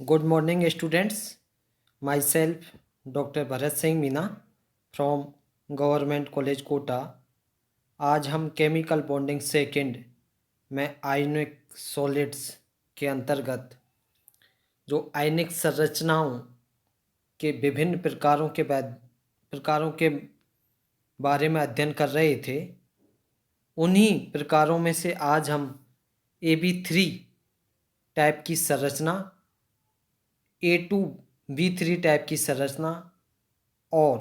Good morning, students. Myself, Dr. Bharat Singh Meena from Government College Kota. आज हम chemical bonding second में आयनिक solids के अंतर्गत जो आयनिक संरचनाओं के विभिन्न प्रकारों के बारे में अध्ययन कर रहे थे। उन्हीं प्रकारों में से आज हम AB3 टाइप की संरचना, A2B3 टाइप की संरचना और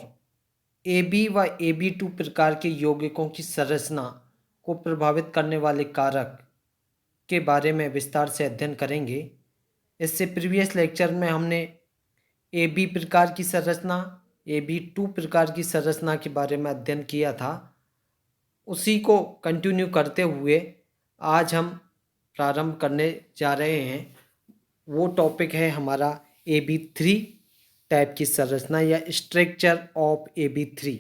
AB व AB2 प्रकार के यौगिकों की संरचना को प्रभावित करने वाले कारक के बारे में विस्तार से अध्ययन करेंगे। इससे प्रीवियस लेक्चर में हमने AB प्रकार की संरचना, AB2 प्रकार की संरचना के बारे में अध्ययन किया था। उसी को कंटिन्यू करते हुए आज हम प्रारंभ करने जा रहे हैं। वो टॉपिक है हमारा AB3 टाइप की संरचना या स्ट्रक्चर ऑफ AB3,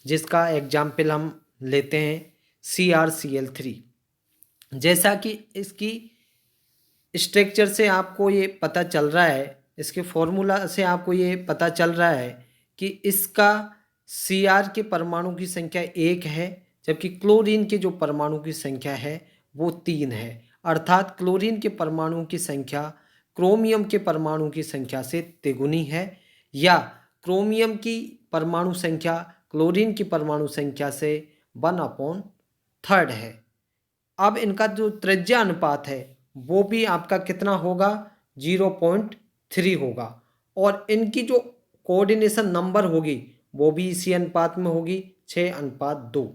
जिसका एग्जाम्पल हम लेते हैं CrCl3। जैसा कि इसकी स्ट्रक्चर से आपको ये पता चल रहा है, इसके फॉर्मूला से आपको ये पता चल रहा है कि इसका Cr के परमाणु की संख्या 1 है, जबकि क्लोरीन के जो परमाणु की संख्या है वो 3 है। अर्थात क्लोरीन के परमाणु की संख्या क्रोमियम के परमाणु की संख्या से तिगुनी है, या क्रोमियम की परमाणु संख्या क्लोरीन की परमाणु संख्या से 1/3 है। अब इनका जो त्रिज्या अनुपात है वो भी आपका कितना होगा, 0.3 होगा, और इनकी जो कोऑर्डिनेशन नंबर होगी वो भी इसी अनुपात में होगी, 6:2।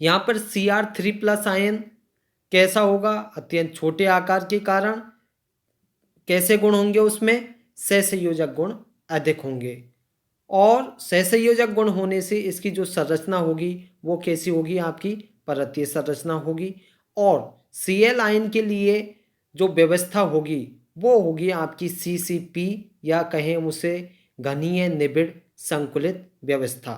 यहाँ पर Cr3+ आयन कैसा होगा, अत्यंत छोटे आकार के कारण कैसे गुण होंगे, उसमें सहसंयोजक गुण अधिक होंगे, और सहसंयोजक गुण होने से इसकी जो संरचना होगी वो कैसी होगी, आपकी परतीय संरचना होगी। और Cl आयन के लिए जो व्यवस्था होगी वो होगी आपकी CCP, या कहें उसे घनीय निबिड़ संकुलित व्यवस्था।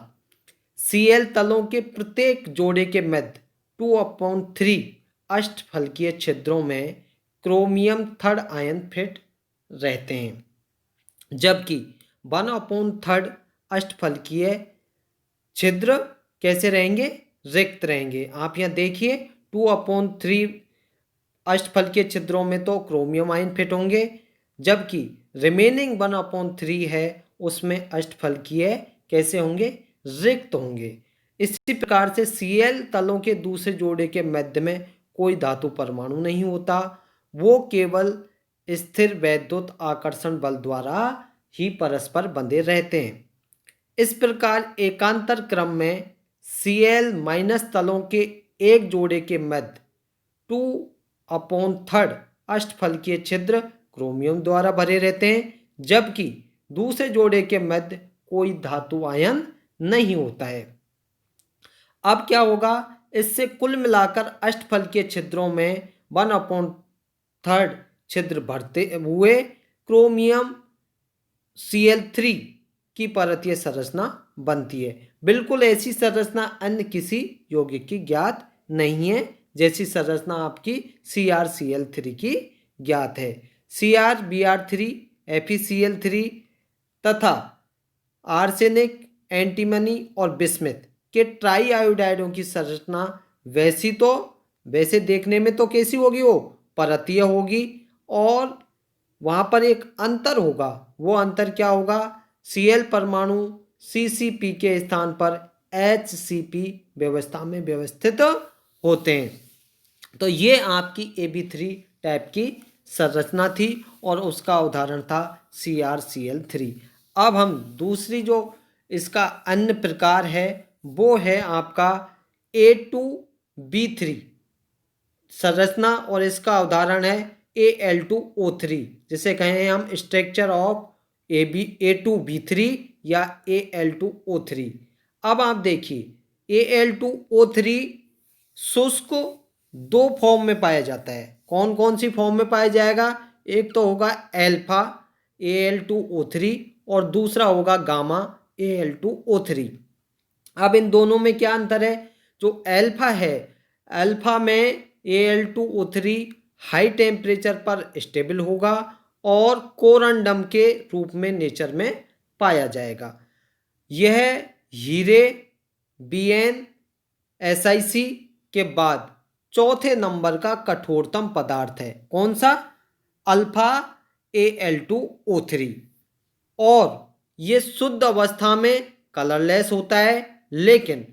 Cl तलों के प्रत्येक जोड़े के मध्य 2/3 अष्टफलकीय छिद्रों में क्रोमियम थर्ड आयन फिट रहते हैं, जबकि 1/3 अष्टफलकीय छिद्र कैसे रहेंगे, रिक्त रहेंगे। आप यहाँ देखिए 2/3 अष्टफलकीय छिद्रों में तो क्रोमियम आयन फिट होंगे, जबकि रिमेनिंग 1/3 है उसमें अष्टफलकीय कैसे होंगे, रिक्त होंगे। इसी प्रकार से Cl तलों के दूसरे जोड़े के मध्य में कोई धातु परमाणु नहीं होता, वो केवल स्थिर वैद्युत आकर्षण बल द्वारा ही परस्पर बंधे रहते हैं। इस प्रकार एकांतर क्रम में Cl- तलों के एक जोड़े के मध्य 2/3 अष्टफलकीय छिद्र क्रोमियम द्वारा भरे रहते हैं, जबकि दूसरे जोड़े के मध्य कोई धातु आयन नहीं होता है। अब क्या होगा, इससे कुल मिलाकर अष्टफलकीय छिद्रों में 1/3 छिद्र भरते हुए क्रोमियम Cl3 की परतीय संरचना बनती है। बिल्कुल ऐसी संरचना अन्य किसी यौगिक की ज्ञात नहीं है, जैसी संरचना आपकी CrCl3 की ज्ञात है। CrBr3, FeCl3 तथा आर्सेनिक, एंटीमनी और बिस्मिथ के ट्राई आयोडाइडों की संरचना वैसे देखने में तो कैसी होगी, वो परतीय होगी, और वहाँ पर एक अंतर होगा। वो अंतर क्या होगा, Cl परमाणु CCP के स्थान पर HCP व्यवस्था में व्यवस्थित होते हैं। तो ये आपकी AB3 टाइप की संरचना थी और उसका उदाहरण था CrCl3। अब हम दूसरी जो इसका अन्य प्रकार है वो है आपका A2B3 संरचना, और इसका उदाहरण है Al2O3, जिसे कहें हम स्ट्रक्चर ऑफ A2B3 या Al2O3। अब आप देखिए Al2O3 शुष्क 2 फॉर्म में पाया जाता है। कौन कौन सी फॉर्म में पाया जाएगा, एक तो होगा अल्फा Al2O3 और दूसरा होगा गामा Al2O3। अब इन दोनों में क्या अंतर है, जो अल्फा है, अल्फा में Al2O3 हाई टेम्परेचर पर स्टेबल होगा और कोरंडम के रूप में नेचर में पाया जाएगा। यह हीरे, बीएन, एसआईसी के बाद चौथे नंबर का कठोरतम पदार्थ है। कौन सा? Alpha Al2O3। और ये शुद्ध अवस्था में कलरलेस होता है, लेकिन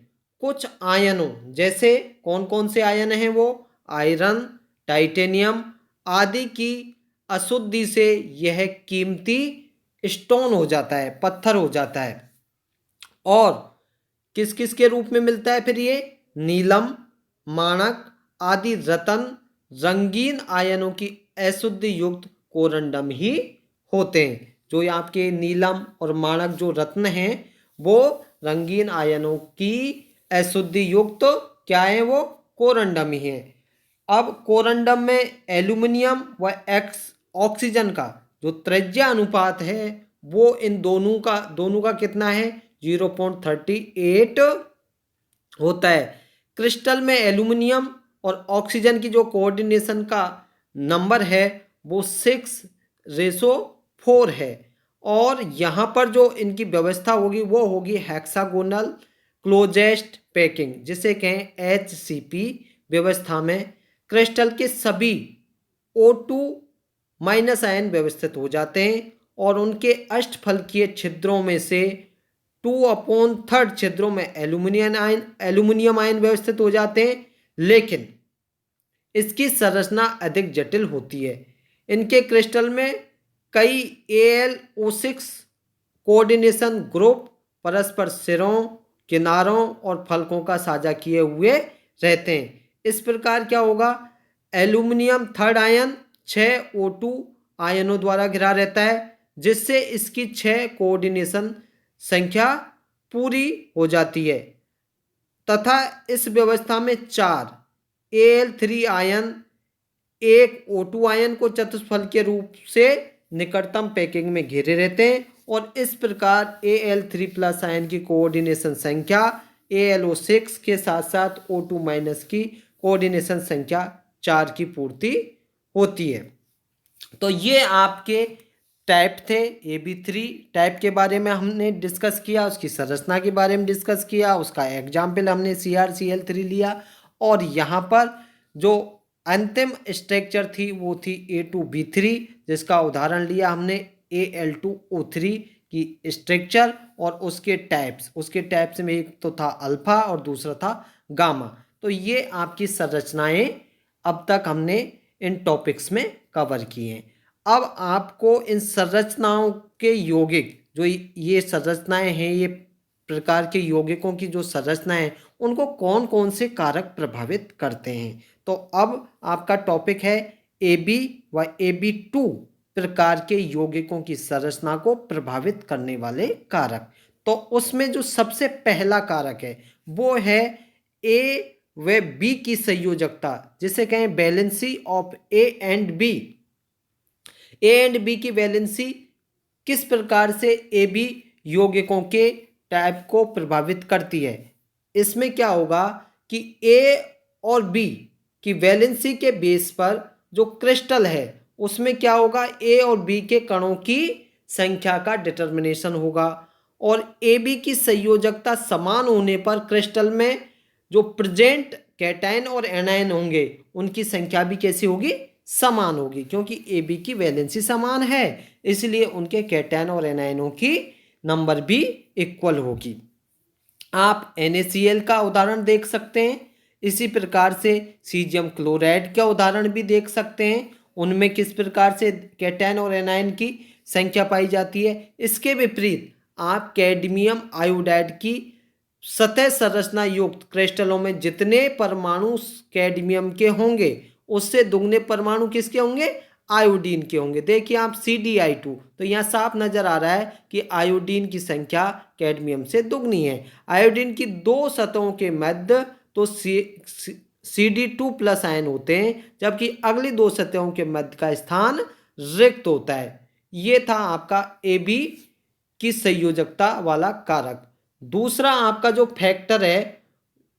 कुछ आयनों, जैसे कौन कौन से आयन हैं वो, आयरन, टाइटेनियम आदि की अशुद्धि से यह कीमती स्टोन हो जाता है, पत्थर हो जाता है। और किस किस के रूप में मिलता है फिर ये? नीलम, माणक आदि रत्न रंगीन आयनों की अशुद्धि युक्त कोरंडम ही होते हैं। जो ये आपके नीलम और माणक जो रत्न हैं वो रंगीन आयनों की अशुद्धि युक्त क्या है? वो कोरंडम ही है। अब कोरंडम में एल्यूमिनियम व ऑक्सीजन का जो त्रिज्या अनुपात है वो इन दोनों का कितना है? 0.38 होता है। क्रिस्टल में एल्यूमिनियम और ऑक्सीजन की जो कोऑर्डिनेशन का नंबर है वो 6:4 है। और यहाँ पर जो इनकी व्यवस्था होगी वो होगी हेक्सागोनल क्लोजेस्ट पैकिंग, जिसे कहें HCP व्यवस्था में क्रिस्टल के सभी O2 माइनस आयन व्यवस्थित हो जाते हैं और उनके अष्टफलकीय छिद्रों में से 2/3 छिद्रों में एल्यूमिनियम आयन व्यवस्थित हो जाते हैं, लेकिन इसकी संरचना अधिक जटिल होती है। इनके क्रिस्टल में कई AlO6 कोऑर्डिनेशन ग्रुप परस्पर सिरों, किनारों और फलकों का साझा किए हुए रहते हैं। इस प्रकार क्या होगा? एल्यूमिनियम थर्ड आयन 6 O2 आयनों द्वारा घिरा रहता है, जिससे इसकी 6 कोऑर्डिनेशन संख्या पूरी हो जाती है तथा इस व्यवस्था में 4 Al3 आयन 1 O2 आयन को चतुष्फल के रूप से निकटतम पैकिंग में घेरे रहते हैं। और इस प्रकार Al3+ आयन की कोऑर्डिनेशन संख्या AlO6 के साथ साथ O2 माइनस की कोऑर्डिनेशन संख्या 4 की पूर्ति होती है। तो ये आपके टाइप थे। AB3 टाइप के बारे में हमने डिस्कस किया, उसकी संरचना के बारे में डिस्कस किया, उसका एग्जाम्पल हमने CrCl3 लिया। और यहाँ पर जो अंतिम स्ट्रक्चर थी वो थी A2B3, जिसका उदाहरण लिया हमने Al2O3 की स्ट्रक्चर और उसके टाइप्स में एक तो था अल्फा और दूसरा था गामा। तो ये आपकी संरचनाएं अब तक हमने इन टॉपिक्स में कवर किए हैं। अब आपको इन संरचनाओं के यौगिक, जो ये संरचनाएं हैं, ये प्रकार के यौगिकों की जो संरचनाएं हैं, उनको कौन कौन से कारक प्रभावित करते हैं। तो अब आपका टॉपिक है AB व AB2 प्रकार के यौगिकों की संरचना को प्रभावित करने वाले कारक। तो उसमें जो सबसे पहला कारक है वो है A व B की संयोजकता, जिसे कहें valency of A and B। A and B की वैलेंसी किस प्रकार से AB यौगिकों के टाइप को प्रभावित करती है। इसमें क्या होगा कि A और B की वैलेंसी के बेस पर जो क्रिस्टल है उसमें क्या होगा, A और B के कणों की संख्या का डिटर्मिनेशन होगा। और AB की संयोजकता समान होने पर क्रिस्टल में जो प्रेजेंट कैटायन और एनायन होंगे उनकी संख्या भी कैसी होगी? समान होगी, क्योंकि AB की वैलेंसी समान है, इसलिए उनके कैटायन और एनायनों की नंबर भी इक्वल होगी। आप NaCl का उदाहरण देख सकते हैं। इसी प्रकार से सीजियम क्लोराइड का उदाहरण भी देख सकते हैं। उनमें किस प्रकार से कैटायन और एनायन की संख्या पाई जाती है। इसके विपरीत आप कैडमियम आयोडाइड की सतह संरचना युक्त क्रिस्टलों में जितने परमाणु कैडमियम के होंगे उससे दुगने परमाणु किसके होंगे? आयोडीन के होंगे। देखिए आप CdI2, तो यहाँ साफ नजर आ रहा है कि आयोडीन की संख्या कैडमियम से दुगनी है। आयोडीन की 2 सतहों के मध्य तो CD2+ आयन होते हैं, जबकि अगली 2 सतहों के मध्य का स्थान रिक्त होता है। ये था आपका AB की संयोजकता वाला कारक। दूसरा आपका जो फैक्टर है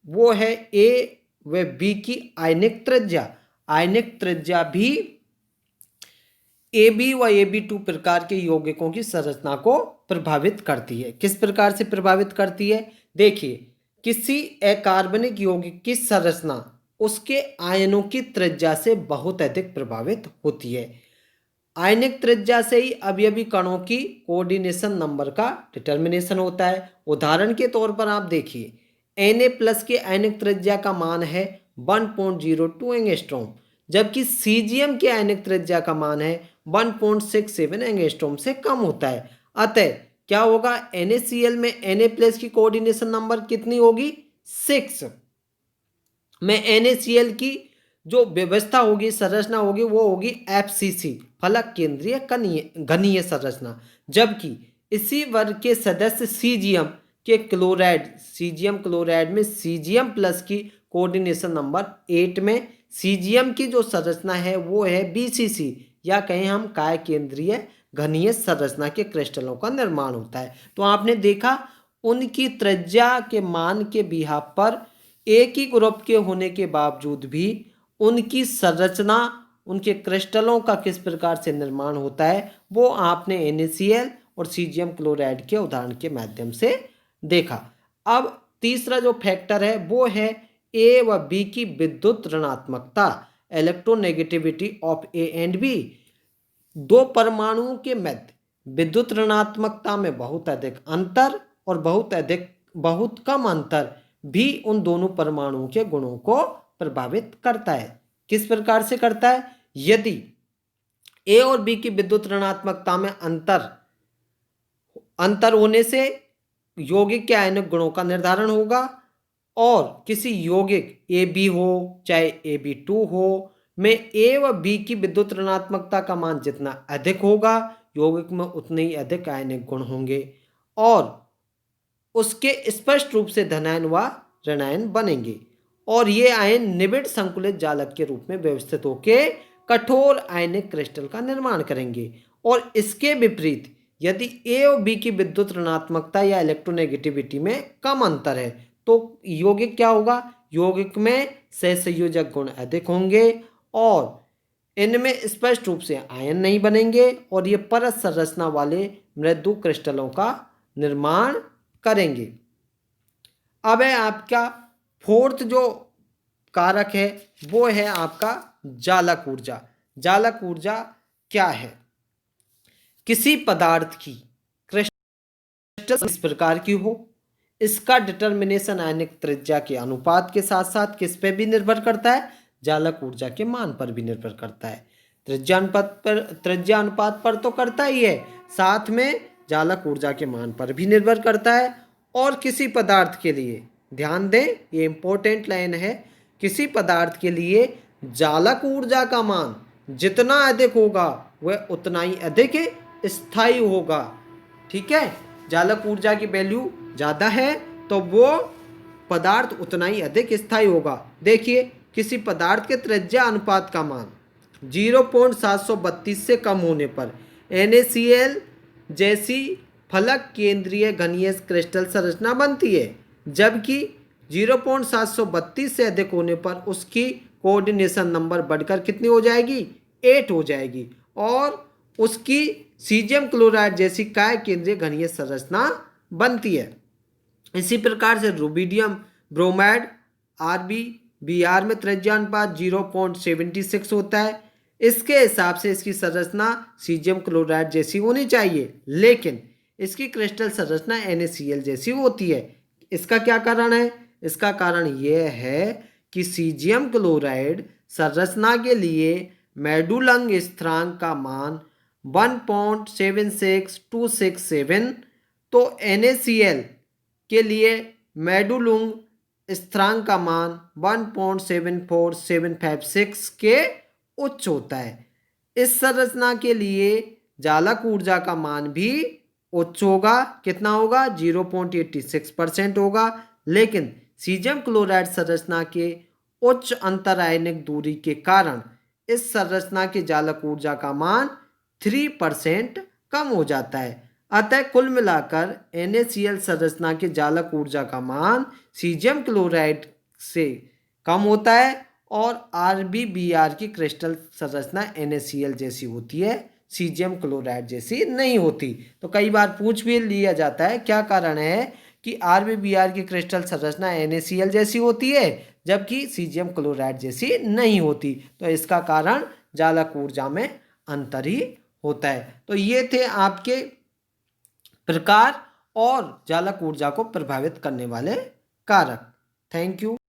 वो है A व B की आयनिक त्रिज्या। आयनिक त्रिज्या भी AB व AB2 प्रकार के यौगिकों की संरचना को प्रभावित करती है। किस प्रकार से प्रभावित करती है? देखिए, किसी अकार्बनिक यौगिक की संरचना उसके आयनों की त्रिज्या से बहुत अधिक प्रभावित होती है। आयनिक त्रिज्या से ही अवयवी कणों की कोऑर्डिनेशन नंबर का डिटर्मिनेशन होता है। उदाहरण के तौर पर आप देखिए, Na+ के आयनिक त्रिज्या का मान है 1.02 एंगस्ट्रॉम, जबकि सीजियम के आयनिक त्रिज्या का मान है 1.67 एंगस्ट्रॉम से कम होता है। अतः क्या होगा? NaCl में Na+ की कोऑर्डिनेशन नंबर कितनी होगी? 6 में NaCl की जो व्यवस्था होगी, संरचना होगी, वो होगी FCC, फलक केंद्रीय घनीय संरचना। जबकि इसी वर्ग के सदस्य सीजियम के क्लोराइड, सीजियम क्लोराइड में Cgm+ की कोऑर्डिनेशन नंबर 8 में सीजियम की जो संरचना है वो है BCC, या कहें हम काय केंद्रीय घनीय संरचना के क्रिस्टलों का निर्माण होता है। तो आपने देखा, उनकी त्रिज्या के मान के बिहाफ पर एक ही ग्रुप के होने के बावजूद भी उनकी संरचना, उनके क्रिस्टलों का किस प्रकार से निर्माण होता है, वो आपने NaCl और सीजियम क्लोराइड के उदाहरण के माध्यम से देखा। अब तीसरा जो फैक्टर है वो है A व B की विद्युत ऋणात्मकता, electronegativity of A and B। दो परमाणुओं के मध्य विद्युत ऋणात्मकता में बहुत अधिक अंतर और बहुत कम अंतर भी उन दोनों परमाणुओं के गुणों को प्रभावित करता है। किस प्रकार से करता है? यदि A और B की विद्युत ऋणात्मकता में अंतर होने से यौगिक के आयनिक गुणों का निर्धारण होगा, और किसी यौगिक AB हो चाहे AB2 हो में A व B की विद्युत ऋणात्मकता का मान जितना अधिक होगा, यौगिक में उतने ही अधिक आयनिक गुण होंगे और उसके स्पष्ट रूप से धनायन व ऋणायन बनेंगे, और ये आयन निबिड़ संकुलित जालक के रूप में व्यवस्थित होकर कठोर आयनिक क्रिस्टल का निर्माण करेंगे। और इसके विपरीत यदि A और B की विद्युत ऋणात्मकता या इलेक्ट्रोनेगेटिविटी में कम अंतर है तो यौगिक क्या होगा? यौगिक में सहसंयोजक गुण अधिक होंगे और इनमें स्पष्ट रूप से आयन नहीं बनेंगे, और ये परत संरचना वाले मृदु क्रिस्टलों का निर्माण करेंगे। अब है आपका फोर्थ जो कारक है वो है आपका जालक ऊर्जा। जालक ऊर्जा क्या है? किसी पदार्थ की क्रिस्टल इस प्रकार की हो, इसका डिटर्मिनेशन आयनिक त्रिज्या के अनुपात के साथ साथ किस पे भी निर्भर करता है? जालक ऊर्जा के मान पर भी निर्भर करता है। त्रिज्या अनुपात पर तो करता ही है, साथ में जालक ऊर्जा के मान पर भी निर्भर करता है। और किसी पदार्थ के लिए, ध्यान दें ये इंपॉर्टेंट लाइन है, किसी पदार्थ के लिए जालक ऊर्जा का मान जितना अधिक होगा वह उतना ही अधिक स्थायी होगा। ठीक है, जालक ऊर्जा की वैल्यू ज़्यादा है तो वो पदार्थ उतना ही अधिक स्थायी होगा। देखिए, किसी पदार्थ के त्रिज्या अनुपात का मान 0.732 से कम होने पर NaCl जैसी फलक केंद्रीय घनीय क्रिस्टल संरचना बनती है, जबकि 0.732 से अधिक होने पर उसकी कोऑर्डिनेशन नंबर बढ़कर कितनी हो जाएगी? 8 हो जाएगी, और उसकी सीजियम क्लोराइड जैसी काय केंद्रीय घनीय संरचना बनती है। इसी प्रकार से रुबिडियम ब्रोमाइड RbBr में त्रिज्या अनुपात 0.76 होता है। इसके हिसाब से इसकी संरचना सीजियम क्लोराइड जैसी होनी चाहिए, लेकिन इसकी क्रिस्टल संरचना NaCl जैसी होती है। इसका क्या कारण है? इसका कारण यह है कि सीजियम क्लोराइड संरचना के लिए मेडुलंग स्थिरांक का मान 1.76267, तो NaCl के लिए मेडुलुंग स्थिरांक का मान 1.74756 के उच्च होता है। इस संरचना के लिए जालक ऊर्जा का मान भी उच्च होगा। कितना होगा? 0.86% होगा। लेकिन सीजियम क्लोराइड संरचना के उच्च अंतरायनिक दूरी के कारण इस संरचना की जालक ऊर्जा का मान 3% कम हो जाता है। अतः कुल मिलाकर NaCl संरचना के जालक ऊर्जा का मान सीजियम क्लोराइड से कम होता है और RbBr की क्रिस्टल संरचना NaCl जैसी होती है, सीजियम क्लोराइड जैसी नहीं होती। तो कई बार पूछ भी लिया जाता है क्या कारण है कि RbBr की क्रिस्टल संरचना NaCl जैसी होती है जबकि सीजियम क्लोराइड जैसी नहीं होती। तो इसका कारण जालक ऊर्जा में अंतर ही होता है। तो ये थे आपके प्रकार और जालक ऊर्जा को प्रभावित करने वाले कारक। Thank you.